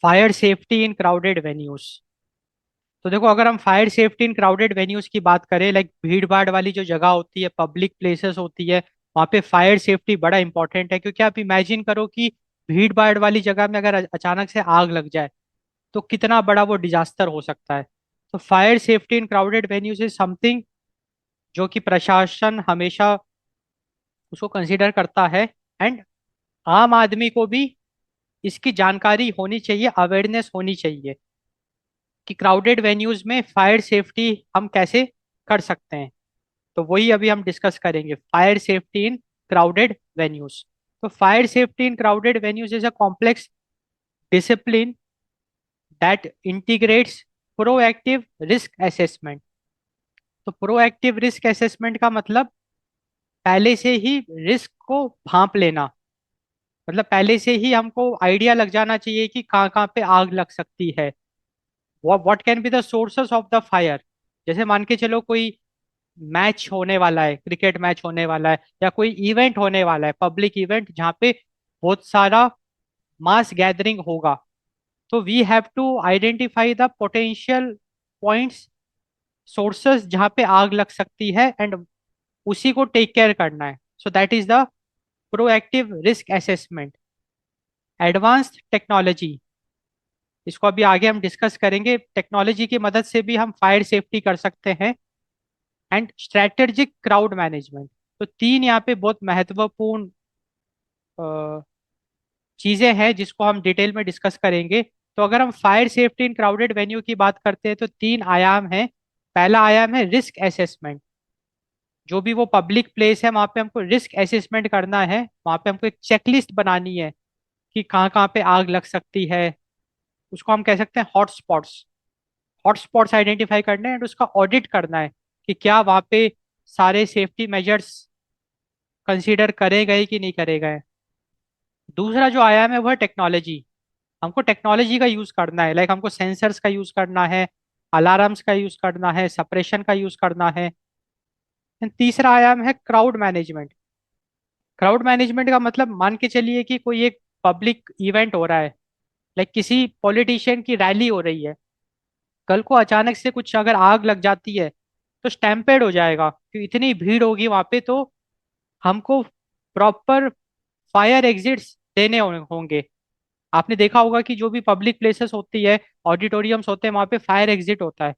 Fire safety in crowded venues. तो देखो, अगर हम fire safety in crowded venues की बात करें, लाइक भीड़ भाड़ वाली जो जगह होती है, पब्लिक प्लेसेस होती है, वहाँ पे फायर सेफ्टी बड़ा इंपॉर्टेंट है। क्योंकि आप इमेजिन करो कि भीड़ भाड़ वाली जगह में अगर अचानक से आग लग जाए तो कितना बड़ा वो डिजास्टर हो सकता है। तो fire safety in crowded venues is something जो कि प्रशासन हमेशा उसको कंसिडर करता है। एंड आम आदमी को भी इसकी जानकारी होनी चाहिए, अवेयरनेस होनी चाहिए कि क्राउडेड वेन्यूज में फायर सेफ्टी हम कैसे कर सकते हैं। तो वही अभी हम डिस्कस करेंगे, fire safety in crowded venues. तो fire safety in crowded venues is a complex discipline that integrates proactive risk assessment. तो प्रोएक्टिव रिस्क असेसमेंट का मतलब पहले से ही रिस्क को भांप लेना। मतलब पहले से ही हमको आइडिया लग जाना चाहिए कि कहाँ कहाँ पे आग लग सकती है। What can be the sources of the fire. जैसे मान के चलो कोई मैच होने वाला है, क्रिकेट मैच होने वाला है, या कोई इवेंट होने वाला है, पब्लिक इवेंट जहाँ पे बहुत सारा मास गैदरिंग होगा। तो we have to identify the potential points, sources जहाँ पे आग लग सकती है, एंड उसी को टेक केयर करना है। So that is the proactive risk assessment. Advanced technology, इसको अभी आगे हम डिस्कस करेंगे। टेक्नोलॉजी की मदद से भी हम फायर सेफ्टी कर सकते हैं। And strategic crowd management. तो तीन यहाँ पे बहुत महत्वपूर्ण चीजें हैं जिसको हम डिटेल में डिस्कस करेंगे। तो अगर हम fire safety in crowded venue की बात करते हैं तो तीन आयाम हैं। पहला आयाम है रिस्क असेसमेंट। जो भी वो पब्लिक प्लेस है वहां पे हमको रिस्क असेसमेंट करना है, वहां पे हमको एक चेकलिस्ट बनानी है कि कहाँ कहाँ पे आग लग सकती है। उसको हम कह सकते हैं हॉटस्पॉट्स। हॉटस्पॉट्स आइडेंटिफाई करने हैं और उसका ऑडिट करना है कि क्या वहाँ पे सारे सेफ्टी मेजर्स कंसीडर करे गए कि नहीं करे गए। दूसरा जो आयाम है वह टेक्नोलॉजी। हमको टेक्नोलॉजी का यूज करना है, लाइक हमको सेंसर्स का यूज करना है, अलार्म्स का यूज करना है, सप्रेशन का यूज करना है। And तीसरा आयाम है क्राउड मैनेजमेंट। क्राउड मैनेजमेंट का मतलब मान के चलिए कि कोई एक पब्लिक इवेंट हो रहा है, लाइक किसी पॉलिटिशियन की रैली हो रही है। कल को अचानक से कुछ अगर आग लग जाती है तो स्टैम्पेड हो जाएगा, क्योंकि इतनी भीड़ होगी वहां पे। तो हमको प्रॉपर फायर एग्जिट्स देने होंगे। आपने देखा होगा कि जो भी पब्लिक प्लेसेस होती है, ऑडिटोरियम्स होते हैं, वहां पे फायर एग्जिट होता है।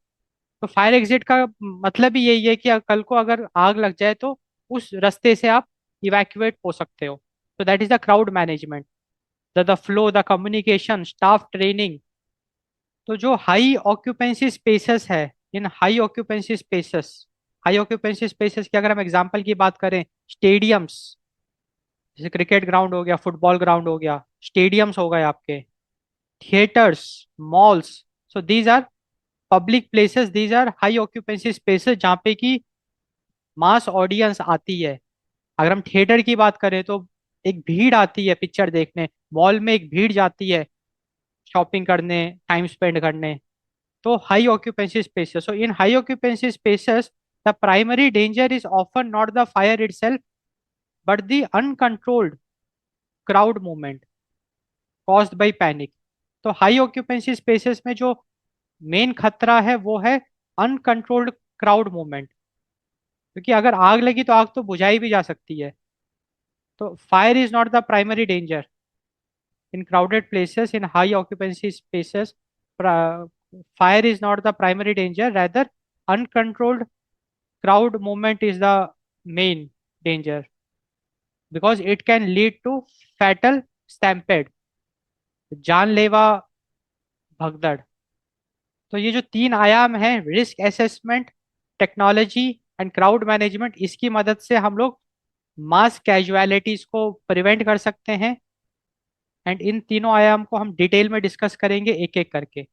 तो फायर एग्जिट का मतलब ही यही है कि कल को अगर आग लग जाए तो उस रास्ते से आप इवैक्यूएट हो सकते हो। तो that is the crowd management. The flow, the communication, staff training. तो जो हाई ऑक्यूपेंसी स्पेसेस है, इन हाई ऑक्यूपेंसी स्पेसेस की अगर हम एग्जांपल की बात करें, स्टेडियम्स, जैसे क्रिकेट ग्राउंड हो गया, फुटबॉल ग्राउंड हो गया, स्टेडियम्स हो गए आपके, theatres, malls. So these are public places, these are high occupancy spaces जहाँ पे की मास ऑडियंस आती है। अगर हम थिएटर की बात करें तो एक भीड़ आती है पिक्चर देखने, मॉल में एक भीड़ जाती है शॉपिंग करने, टाइम स्पेंड करने। तो high occupancy spaces, so in high occupancy spaces the primary danger is often not the fire itself but the uncontrolled crowd movement caused by panic. तो हाई ऑक्यूपेंसी स्पेसेस में जो main खतरा है वो है uncontrolled crowd movement. क्योंकि अगर आग लगी तो आग तो बुझाई भी जा सकती है। तो fire is not the primary danger in crowded places, in high occupancy spaces. Fire is not the primary danger, rather uncontrolled crowd movement is the main danger because it can lead to fatal stampede, जानलेवा भगदड़। तो ये जो तीन आयाम हैं, risk assessment, technology and crowd management, इसकी मदद से हम लोग मास कैजुअलिटीज को प्रिवेंट कर सकते हैं। एंड इन तीनों आयाम को हम डिटेल में डिस्कस करेंगे एक एक करके।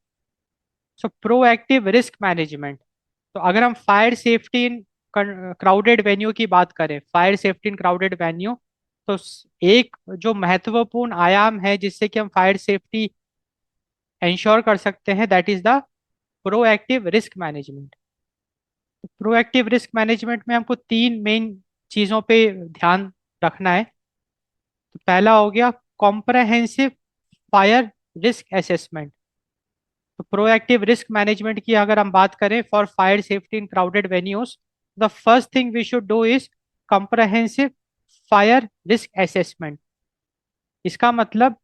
सो प्रोएक्टिव रिस्क मैनेजमेंट। तो अगर हम fire safety in crowded venue की बात करें, fire safety in crowded venue, तो एक जो महत्वपूर्ण आयाम है जिससे कि हम फायर सेफ्टी इंश्योर कर सकते हैं, that is the proactive risk management. Proactive risk management में हमको तीन मेन चीजों पे ध्यान रखना है। तो पहला हो गया कॉम्प्रहेंसिव फायर रिस्क असेसमेंट। तो प्रोएक्टिव रिस्क मैनेजमेंट की अगर हम बात करें for fire safety in crowded venues, the first thing we should do is comprehensive fire risk assessment. इसका मतलब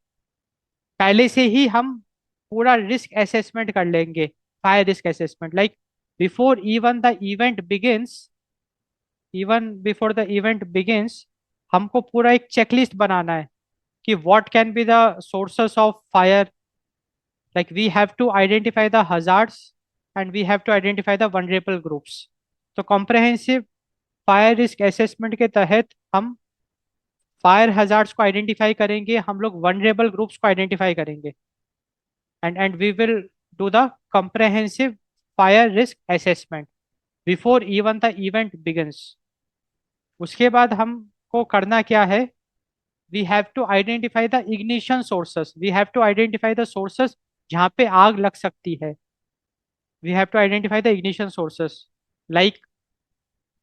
पहले से ही हम पूरा रिस्क असेसमेंट कर लेंगे। Fire risk assessment like before even the event begins हमको पूरा एक चेकलिस्ट बनाना है कि what can be the sources of fire. Like we have to identify the hazards and we have to identify the vulnerable groups. तो comprehensive fire risk assessment के तहत हम फायर हजार्ड्स को आइडेंटिफाई करेंगे, हम लोग वनरेबल ग्रुप्स को identify करेंगे, and we will do the comprehensive fire risk assessment before even the event begins। उसके बाद हमको करना क्या है, we have to identify the ignition sources, we have to identify the sources जहाँ पे आग लग सकती है। We have to identify the ignition sources. Like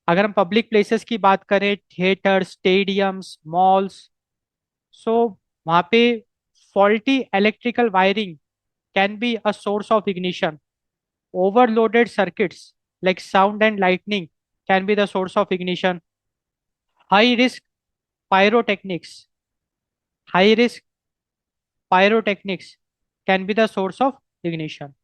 अगर हम पब्लिक प्लेसेस की बात करें, थिएटर, स्टेडियम्स, मॉल्स, सो वहाँ पे faulty electrical wiring can be a source of ignition. Overloaded circuits like sound and lightning can be the source of ignition. High risk pyrotechnics, high risk pyrotechnics can be the source of ignition।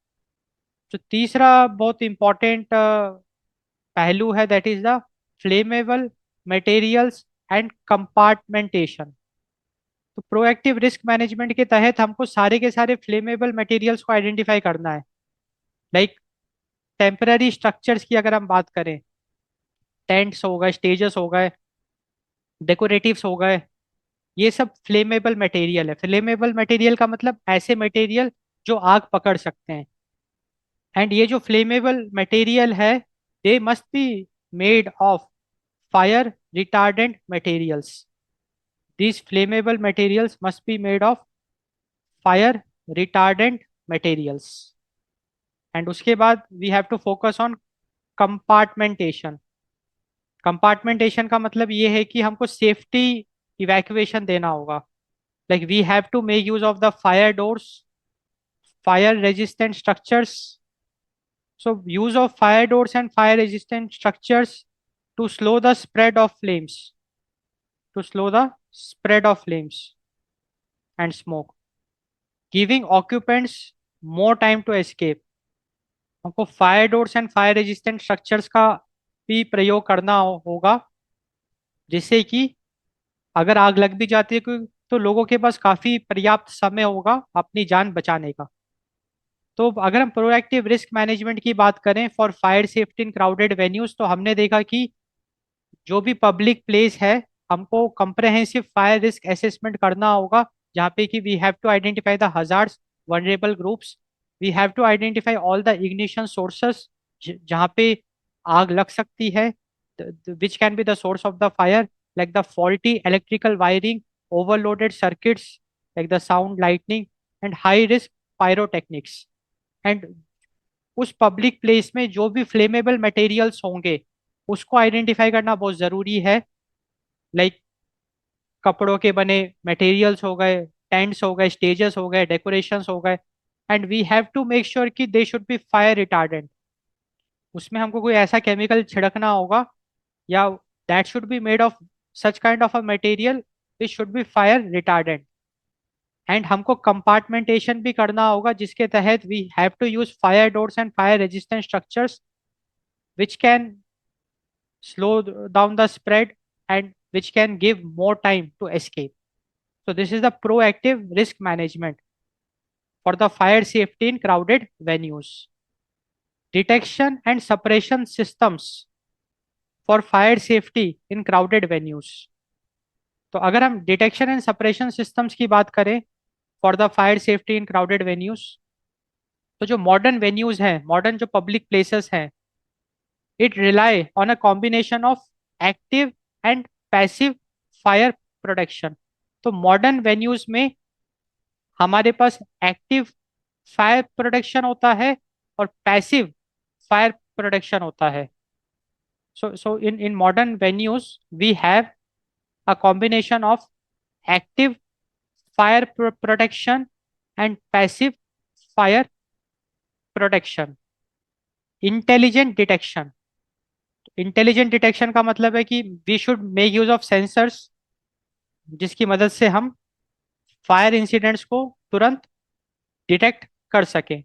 तो तीसरा बहुत important पहलू है, that is the flammable materials and compartmentation. तो proactive risk management के तहत हमको सारे के सारे फ्लेमेबल मटेरियल्स को आइडेंटिफाई करना है। लाइक टेम्पररी स्ट्रक्चर्स की अगर हम बात करें, टेंट्स हो गए, स्टेजेस हो गए, डेकोरेटिव्स हो गए, ये सब फ्लेमेबल मटेरियल है। फ्लेमेबल मटेरियल का मतलब ऐसे मटेरियल जो आग पकड़ सकते हैं। एंड ये जो फ्लेमेबल मटेरियल है, they must be made of fire retardant materials. These flammable materials must be made of fire retardant materials. And उसके बाद we have to focus on compartmentation. Compartmentation का मतलब ये है कि हमको सेफ्टी इवैक्यूएशन देना होगा। Like we have to make use of the fire doors, fire resistant structures. So use of fire doors and fire resistant structures to slow the spread of flames, to slow the spread of flames and smoke, giving occupants more time to escape। हमको fire doors and fire resistant structures का भी प्रयोग करना होगा, जिससे कि अगर आग लग भी जाती है तो लोगों के पास काफी पर्याप्त समय होगा अपनी जान बचाने का। तो अगर हम प्रोएक्टिव रिस्क मैनेजमेंट की बात करें for fire safety in crowded venues, तो हमने देखा कि जो भी पब्लिक प्लेस है, हमको कंप्रहेंसिव फायर रिस्क असेसमेंट करना होगा, जहाँ पे कि we have to identify the hazards, vulnerable groups, we have to identify all the ignition sources जहाँ पे आग लग सकती है, which can be the source of the fire, like the faulty electrical wiring, overloaded circuits like the sound, lighting and high risk pyrotechnics. And उस public place में जो भी फ्लेमेबल मटेरियल्स होंगे उसको आइडेंटिफाई करना बहुत ज़रूरी है। लाइक कपड़ों के बने मटेरियल्स हो गए, टेंट्स हो गए, स्टेजेस हो गए, डेकोरेशंस हो गए, and we have to make sure कि they should be fire retardant. उसमें हमको कोई ऐसा केमिकल छिड़कना होगा, या that should be made of such kind of a material which should be fire retardant. And हमको कंपार्टमेंटेशन भी करना होगा, जिसके तहत we have to use fire doors and fire resistant structures which can slow down the spread and which can give more time to escape। So this is the proactive risk management for the fire safety in crowded venues। Detection and suppression systems for fire safety in crowded venues। तो अगर हम detection and suppression systems की बात करें for the fire safety in crowded venues, तो जो modern venues हैं, modern जो पब्लिक प्लेसेस हैं, it rely on a combination of active and passive fire protection। तो मॉडर्न वेन्यूज में हमारे पास एक्टिव फायर प्रोटेक्शन होता है और पैसिव फायर प्रोटेक्शन होता है। so in modern venues we have a combination of active fire protection and passive fire protection. Intelligent detection. Intelligent detection का मतलब है कि we should make use of sensors जिसकी मदद से हम फायर इंसिडेंट्स को तुरंत डिटेक्ट कर सकें।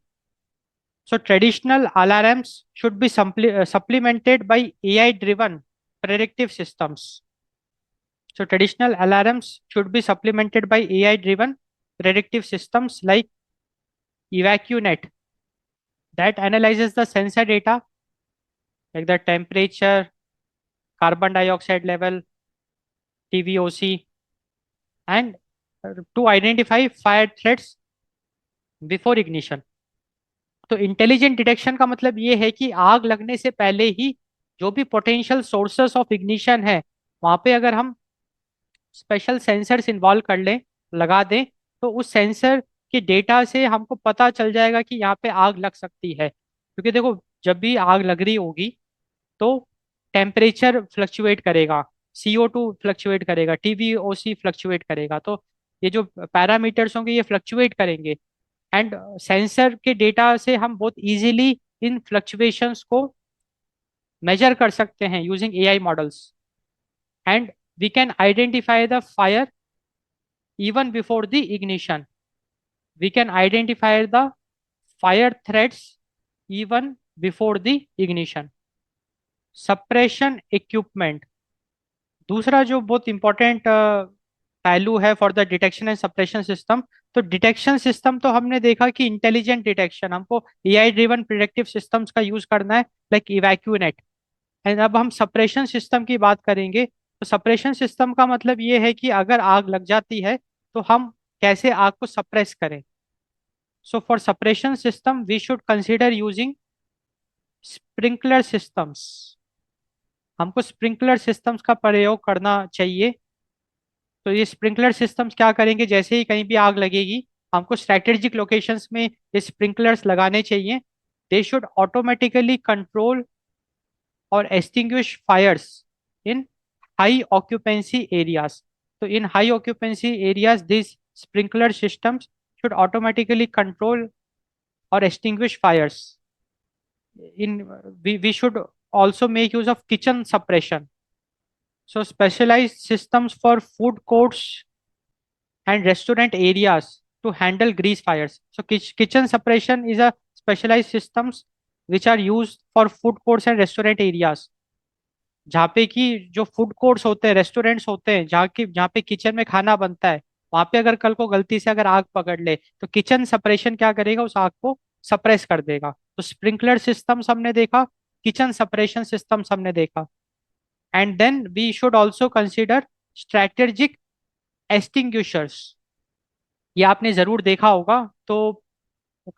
सो traditional alarms should be supplemented by AI driven predictive systems. So traditional alarms should be supplemented by AI driven predictive systems like EvacuNet that analyzes the sensor data like the temperature, carbon dioxide level, TVOC, and to identify fire threats before ignition. तो intelligent detection का मतलब ये है कि आग लगने से पहले ही जो भी पोटेंशियल सोर्सेस ऑफ इग्निशन है वहां पे अगर हम स्पेशल सेंसर्स इन्वॉल्व कर लें, लगा दें, तो उस सेंसर के डेटा से हमको पता चल जाएगा कि यहाँ पे आग लग सकती है। क्योंकि देखो, जब भी आग लग रही होगी तो टेम्परेचर फ्लक्चुएट करेगा, CO2 फ्लक्चुएट करेगा, TVOC फ्लक्चुएट करेगा। तो ये जो पैरामीटर्स होंगे ये फ्लक्चुएट करेंगे, एंड सेंसर के डेटा से हम बहुत इजीली इन फ्लक्चुएशंस को मेजर कर सकते हैं using AI models, and we can identify the fire even before the ignition. We can identify the fire threats even before the ignition. Suppression equipment, दूसरा जो बहुत इंपॉर्टेंट पहलू है for the detection and suppression system. तो detection system तो हमने देखा कि इंटेलिजेंट डिटेक्शन, हमको AI ड्रिवन प्रिडिक्टिव सिस्टम्स का यूज करना है लाइक इवैक्यूनेट। एंड अब हम सप्रेशन सिस्टम की बात करेंगे। तो सप्रेशन सिस्टम का मतलब ये है कि अगर आग लग जाती है तो हम कैसे आग को सप्रेस करें। So for suppression system, we should consider using sprinkler systems. हमको स्प्रिंकलर सिस्टम्स का प्रयोग करना चाहिए। तो ये स्प्रिंकलर सिस्टम्स क्या करेंगे, जैसे ही कहीं भी आग लगेगी हमको स्ट्रेटेजिक लोकेशंस में ये स्प्रिंकलर्स लगाने चाहिए। दे शुड ऑटोमेटिकली कंट्रोल और extinguish fires in high occupancy areas. So in high occupancy areas, these sprinkler systems should automatically control or extinguish fires. We should also make use of kitchen suppression. So specialized systems for food courts and restaurant areas to handle grease fires. So kitchen suppression is a specialized systems which are used for food courts and restaurant areas. जहाँ पे कि जो food courts होते हैं, restaurants होते हैं, जहाँ पे किचन में खाना बनता है, वहां पे अगर कल को गलती से अगर आग पकड़ ले तो किचन सप्रेशन क्या करेगा, उस आग को सप्रेस कर देगा। तो स्प्रिंकलर सिस्टम्स हमने देखा, किचन सप्रेशन सिस्टम्स हमने देखा, and then we should also consider strategic extinguishers. ये आपने जरूर देखा होगा। तो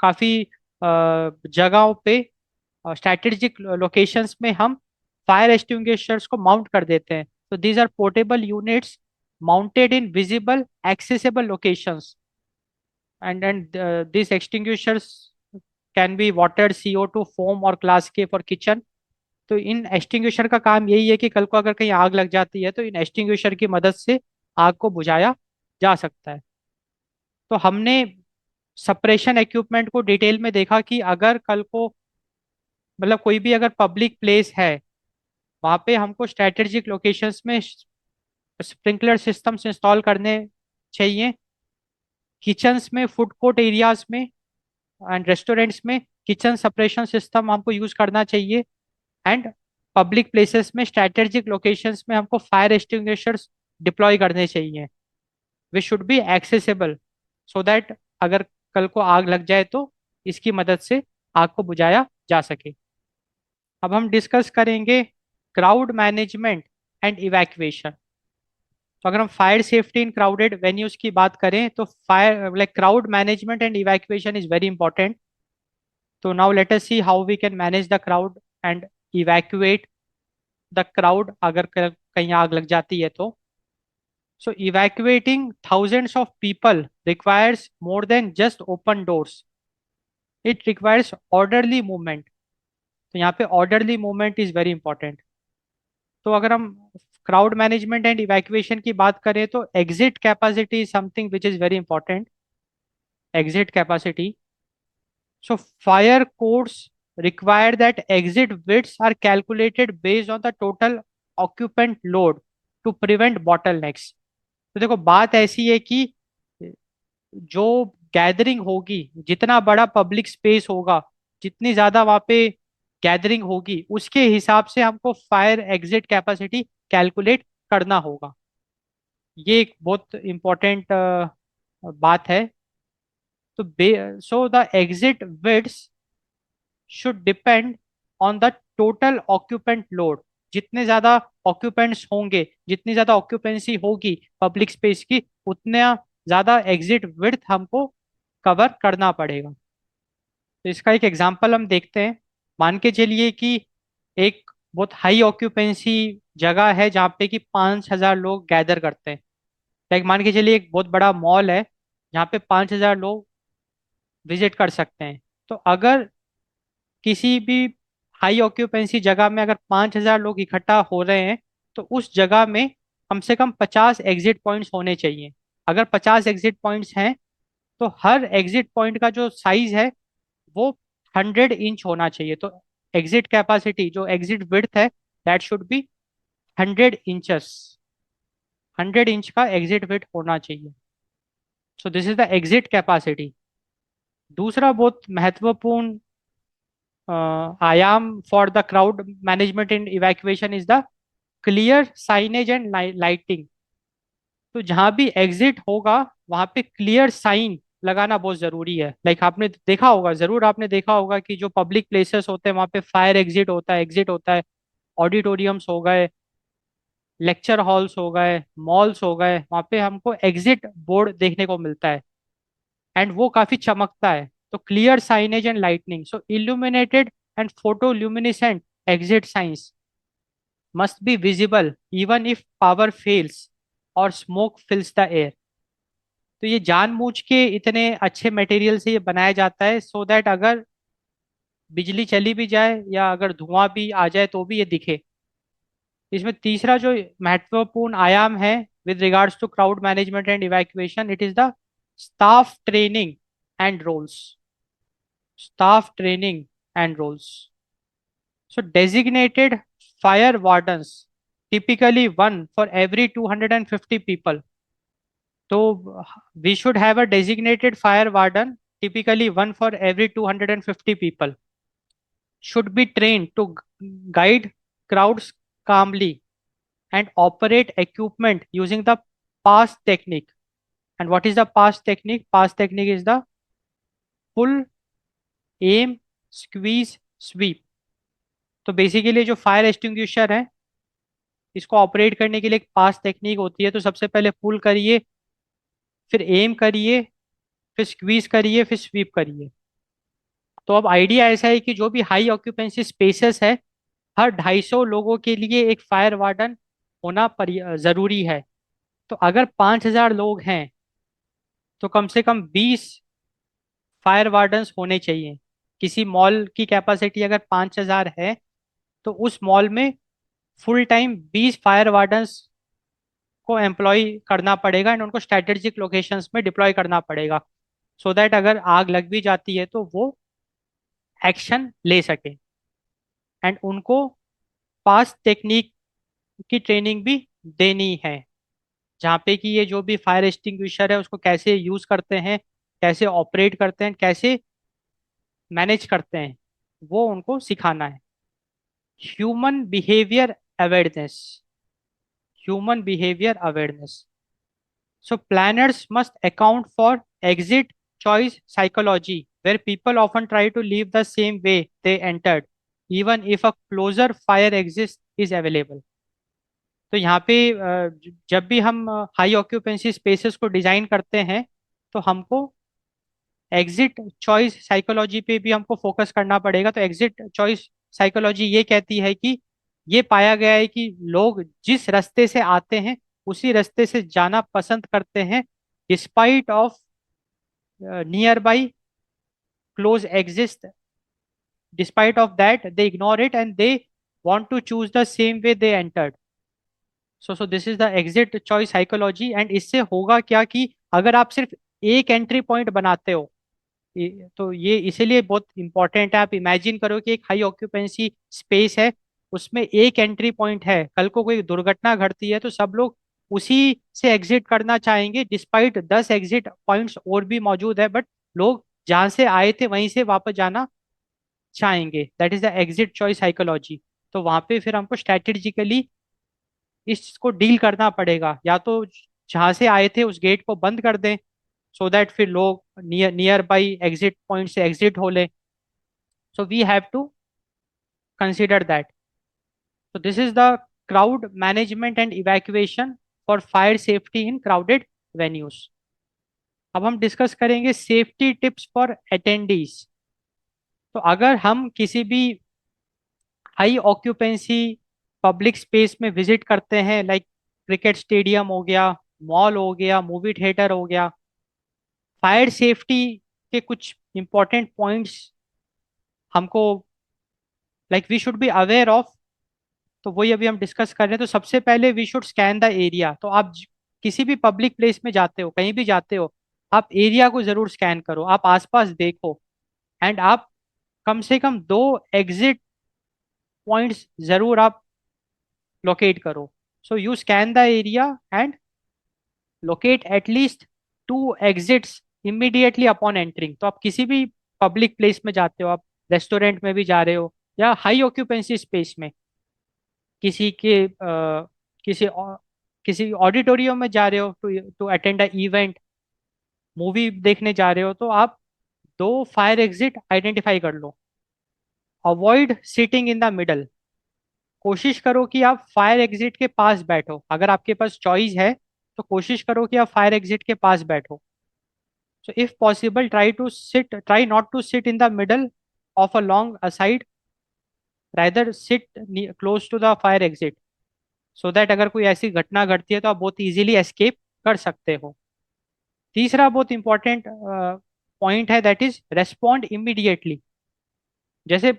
काफी जगहों पे स्ट्रेटेजिक लोकेशंस में हम फायर एक्सटिंग्विशर्स को माउंट कर देते हैं। तो these are portable units mounted in visible accessible locations, and this extinguishers can be water, CO2, foam और ग्लास के फॉर किचन। तो इन एक्सटिंग्विशर का काम यही है कि कल को अगर कहीं आग लग जाती है तो इन एक्सटिंग्विशर की मदद से आग को बुझाया जा सकता है। तो हमने सप्रेशन इक्विपमेंट को डिटेल में देखा कि अगर कल को मतलब कोई भी अगर पब्लिक प्लेस है वहां पे हमको स्ट्रेटेजिक लोकेशंस में स्प्रिंकलर सिस्टम्स इंस्टॉल करने चाहिए। किचन्स में, फूड कोर्ट एरियाज में एंड रेस्टोरेंट्स में किचन सप्रेशन सिस्टम हमको यूज करना चाहिए, एंड पब्लिक प्लेसेस में स्ट्रेटेजिक लोकेशंस में हमको फायर एक्सटिंग्विशर्स डिप्लॉय करने चाहिए। We should be accessible so that अगर कल को आग लग जाए तो इसकी मदद से आग को बुझाया जा सके। अब हम डिस्कस करेंगे क्राउड मैनेजमेंट एंड इवैक्यूएशन। तो अगर हम fire safety in crowded venues की बात करें तो fire like crowd management and evacuation is very important. तो now let us see how we can manage the crowd and evacuate the crowd अगर कहीं आग लग जाती है तो। So evacuating thousands of people requires more than just open doors. It requires orderly movement. तो यहाँ पे orderly movement is very important. तो अगर हम crowd management and evacuation की बात करें तो exit capacity is something which is very important. exit capacity. So fire codes require that exit widths are calculated based on the total occupant load to prevent bottlenecks. तो देखो बात ऐसी है कि जो गैदरिंग होगी, जितना बड़ा पब्लिक स्पेस होगा, जितनी ज्यादा वहां पे गैदरिंग होगी, उसके हिसाब से हमको फायर एग्जिट कैपेसिटी कैलकुलेट करना होगा। ये एक बहुत इंपॉर्टेंट बात है। तो so the exit widths should depend on the total occupant load. जितने ज्यादा ऑक्यूपेंट्स होंगे, जितनी ज्यादा ऑक्यूपेंसी होगी पब्लिक स्पेस की, उतना ज्यादा एग्जिट विड्थ हमको कवर करना पड़ेगा। तो इसका एक एग्जांपल हम देखते हैं। मान के चलिए कि एक बहुत हाई ऑक्यूपेंसी जगह है जहाँ पे कि 5,000 लोग गैदर करते हैं। लाइक मान के चलिए एक बहुत बड़ा मॉल है जहाँ पे 5,000 लोग विजिट कर सकते हैं। तो अगर किसी भी हाई ऑक्यूपेंसी जगह में अगर 5,000 लोग इकट्ठा हो रहे हैं, तो उस जगह में कम से कम 50 एग्जिट पॉइंट्स होने चाहिए। अगर 50 एग्जिट पॉइंट्स हैं, तो हर एग्जिट पॉइंट का जो साइज है वो 100 इंच होना चाहिए। तो एग्जिट कैपेसिटी, जो एग्जिट विड्थ है, that should B 100 inches. 100 inch का एग्जिट विड्थ होना चाहिए। So this is the exit capacity. दूसरा बहुत महत्वपूर्ण आयाम for the crowd management in evacuation is the clear signage and lighting. तो जहां भी एग्जिट होगा वहां पे क्लियर साइन लगाना बहुत जरूरी है। लाइक आपने देखा होगा, जरूर आपने देखा होगा कि जो पब्लिक प्लेसेस होते हैं वहां पे फायर एग्जिट होता है, एग्जिट होता है। ऑडिटोरियम्स हो गए, लेक्चर हॉल्स हो गए, मॉल्स हो गए, वहां पे हमको एग्जिट बोर्ड देखने को मिलता है, एंड वो काफी चमकता है। तो clear signage and lighting, so illuminated and photoluminescent exit signs must be visible even if power fails or smoke fills the air. तो ये जानबूझ के इतने अच्छे मटेरियल से ये बनाया जाता है सो दैट अगर बिजली चली भी जाए या अगर धुआं भी आ जाए तो भी ये दिखे। इसमें तीसरा जो महत्वपूर्ण आयाम है with regards to crowd management and evacuation, it is the staff training and roles. Staff training and roles, so designated fire wardens, typically one for every 250 people. So we should have a designated fire warden, typically one for every 250 people. Should be trained to guide crowds calmly and operate equipment using the pass technique. And what is the pass technique? Pass technique is the pull, aim, squeeze, sweep. तो basically जो fire extinguisher है, इसको operate करने के लिए एक पास technique होती है। तो सबसे पहले पुल करिए, फिर एम करिए, फिर स्क्वीज करिए, फिर स्वीप करिए। तो अब आइडिया ऐसा है कि जो भी हाई ऑक्यूपेंसी स्पेसेस है, हर 250 लोगों के लिए एक फायर वार्डन होना जरूरी है। तो अगर 5,000 लोग हैं तो कम से कम 20 फायर वार्डन्स होने चाहिए। किसी मॉल की कैपेसिटी अगर 5,000 है, तो उस मॉल में फुल टाइम 20 फायर वार्डन्स को एम्प्लॉय करना पड़ेगा एंड उनको स्ट्रेटेजिक लोकेशंस में डिप्लॉय करना पड़ेगा, सो दैट अगर आग लग भी जाती है तो वो एक्शन ले सके। एंड उनको पास टेक्निक की ट्रेनिंग भी देनी है, जहाँ पे कि ये जो भी फायर एक्सटिंग्विशर है उसको कैसे यूज करते हैं, कैसे ऑपरेट करते हैं, कैसे मैनेज करते हैं, वो उनको सिखाना है। Human behaviour awareness, human behaviour awareness. So planners must account for exit choice psychology, where people often try to leave the same way they entered, even if a closer fire exit is available. तो यहाँ पे जब भी हम high occupancy spaces को design करते हैं, तो हमको एग्जिट चॉइस साइकोलॉजी पे भी हमको फोकस करना पड़ेगा। तो एग्जिट चॉइस साइकोलॉजी ये कहती है कि ये पाया गया है कि लोग जिस रास्ते से आते हैं उसी रास्ते से जाना पसंद करते हैं, despite of near by close exist. Despite of that they ignore it and they want to choose the same way they entered. So this is the exit choice psychology। And इससे होगा क्या कि अगर आप सिर्फ एक एंट्री पॉइंट बनाते हो, तो ये इसीलिए बहुत इंपॉर्टेंट है। आप इमेजिन करो कि एक हाई ऑक्यूपेंसी स्पेस है, उसमें एक एंट्री पॉइंट है, कल को कोई दुर्घटना घटती है तो सब लोग उसी से एग्जिट करना चाहेंगे, डिस्पाइट 10 एग्जिट पॉइंट्स और भी मौजूद है, बट लोग जहां से आए थे वहीं से वापस जाना चाहेंगे। That is the exit choice psychology. तो वहां पे फिर हमको स्ट्रेटेजिकली इसको डील करना पड़ेगा, या तो जहां से आए थे उस गेट को बंद कर दें, सो दैट फिर लोग नियर बाई एग्जिट पॉइंट से एग्जिट हो ले। So we have to consider that. So this is the crowd management and evacuation for fire safety in crowded venues. अब हम डिस्कस करेंगे सेफ्टी टिप्स फॉर अटेंडीज। तो अगर हम किसी भी हाई ऑक्यूपेंसी पब्लिक स्पेस में विजिट करते हैं, लाइक क्रिकेट स्टेडियम हो गया, मॉल हो गया, मूवी थिएटर हो गया, फायर सेफ्टी के कुछ इंपॉर्टेंट पॉइंट्स हमको like we should be aware of, तो वही अभी हम डिस्कस कर रहे हैं। तो सबसे पहले we should scan the area. तो आप किसी भी पब्लिक प्लेस में जाते हो, कहीं भी जाते हो, आप एरिया को जरूर स्कैन करो, आप आसपास देखो, एंड आप कम से कम 2 एग्जिट पॉइंट्स जरूर आप लोकेट करो। So you scan the area and locate at least 2 exits immediately upon entering. तो आप किसी भी पब्लिक प्लेस में जाते हो, आप रेस्टोरेंट में भी जा रहे हो या हाई ऑक्यूपेंसी स्पेस में, किसी के किसी किसी ऑडिटोरियम में जा रहे हो to to attend a event, movie देखने जा रहे हो, तो आप 2 फायर एग्जिट आइडेंटिफाई कर लो। Avoid sitting in the middle. कोशिश करो कि आप फायर एग्जिट के पास बैठो, अगर आपके पास चॉइस है तो कोशिश करो कि आप फायर एग्जिट के पास बैठो। So if possible try not to sit in the middle of a long aside, rather sit close to the fire exit, so that अगर कोई ऐसी घटना घटती है तो आप बहुत इजीली एस्केप कर सकते हो। तीसरा बहुत इंपॉर्टेंट पॉइंट है, दैट इज रेस्पॉन्ड इमीडिएटली। जैसे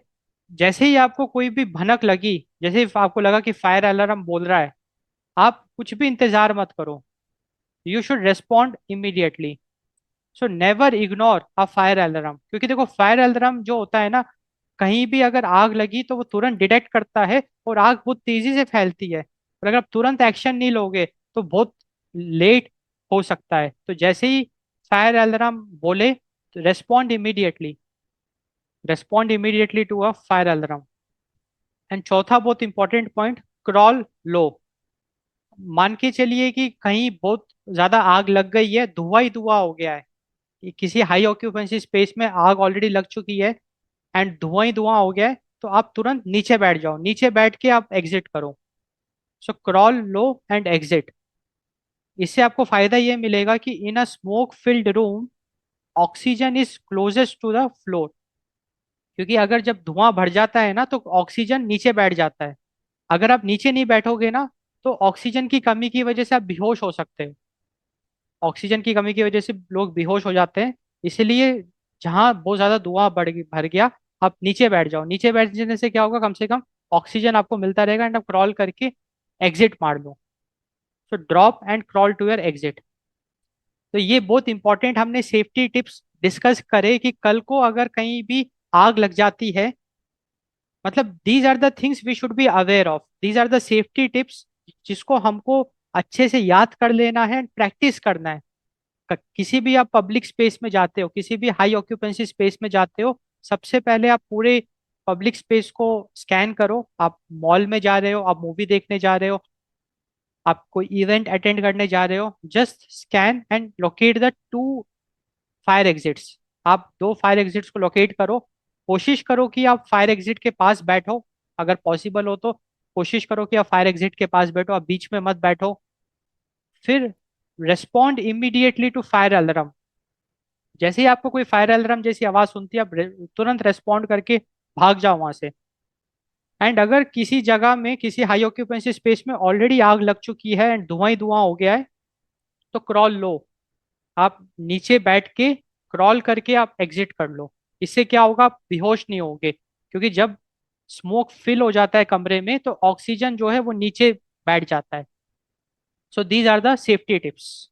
जैसे ही आपको कोई भी भनक लगी, जैसे ही आपको लगा कि फायर अलार्म बोल रहा है, आप कुछ भी इंतजार मत करो, you should respond immediately. So never ignore a fire alarm, क्योंकि देखो फायर अलार्म जो होता है ना, कहीं भी अगर आग लगी तो वो तुरंत डिटेक्ट करता है और आग बहुत तेजी से फैलती है, और अगर आप तुरंत एक्शन नहीं लोगे तो बहुत लेट हो सकता है। तो जैसे ही फायर अलार्म बोले तो respond immediately to a fire alarm. And चौथा बहुत इंपॉर्टेंट पॉइंट, क्रॉल लो। मान के चलिए कि कहीं बहुत ज्यादा आग लग गई है, धुआं ही धुआं हो गया है, कि किसी हाई ऑक्यूपेंसी स्पेस में आग ऑलरेडी लग चुकी है एंड धुआं ही धुआं हो गया है, तो आप तुरंत नीचे बैठ जाओ, नीचे बैठ के आप एग्जिट करो। So crawl low and exit. इससे आपको फायदा ये मिलेगा कि in a smoke filled room oxygen is closest to the floor, क्योंकि अगर जब धुआं भर जाता है ना तो ऑक्सीजन नीचे बैठ जाता है। अगर आप नीचे नहीं बैठोगे ना तो ऑक्सीजन की कमी की वजह से आप बेहोश हो सकते हो। ऑक्सीजन की कमी की वजह से लोग बेहोश हो जाते हैं। इसलिए जहां बहुत ज्यादा धुआं भर गया, आप नीचे बैठ जाओ। नीचे बैठ जाने से क्या होगा, कम से कम ऑक्सीजन आपको मिलता रहेगा, एंड आप क्रॉल करके एग्जिट मार लो। So drop and crawl to your exit. तो ये बहुत इंपॉर्टेंट हमने सेफ्टी टिप्स डिस्कस करे कि कल को अगर कहीं भी आग लग जाती है, मतलब these are the things we should be aware of, these are the safety tips जिसको हमको अच्छे से याद कर लेना है, प्रैक्टिस करना है। किसी भी आप पब्लिक स्पेस में जाते हो, किसी भी हाई ऑक्यूपेंसी स्पेस में जाते हो, सबसे पहले आप पूरे पब्लिक स्पेस को स्कैन करो। आप मॉल में जा रहे हो, आप मूवी देखने जा रहे हो, आप कोई इवेंट अटेंड करने जा रहे हो, just scan and locate the 2 fire exits. आप 2 फायर एग्जिट्स को लोकेट करो। कोशिश करो कि आप फायर एग्जिट के पास बैठो, अगर पॉसिबल हो तो कोशिश करो कि आप फायर एग्जिट के पास बैठो, आप बीच में मत बैठो। फिर respond immediately to fire alarm. जैसे ही आपको कोई फायर अलार्म जैसी आवाज सुनती है, आप तुरंत रेस्पॉन्ड करके भाग जाओ वहां से। एंड अगर किसी जगह में, किसी हाई ऑक्यूपेंसी स्पेस में ऑलरेडी आग लग चुकी है एंड धुआं ही धुआं हो गया है, तो क्रॉल लो। आप नीचे बैठ के क्रॉल करके आप एग्जिट कर लो। इससे क्या होगा, आप बेहोश नहीं होगे, क्योंकि जब स्मोक फिल हो जाता है कमरे में तो ऑक्सीजन जो है वो नीचे बैठ जाता है। So these are the safety tips.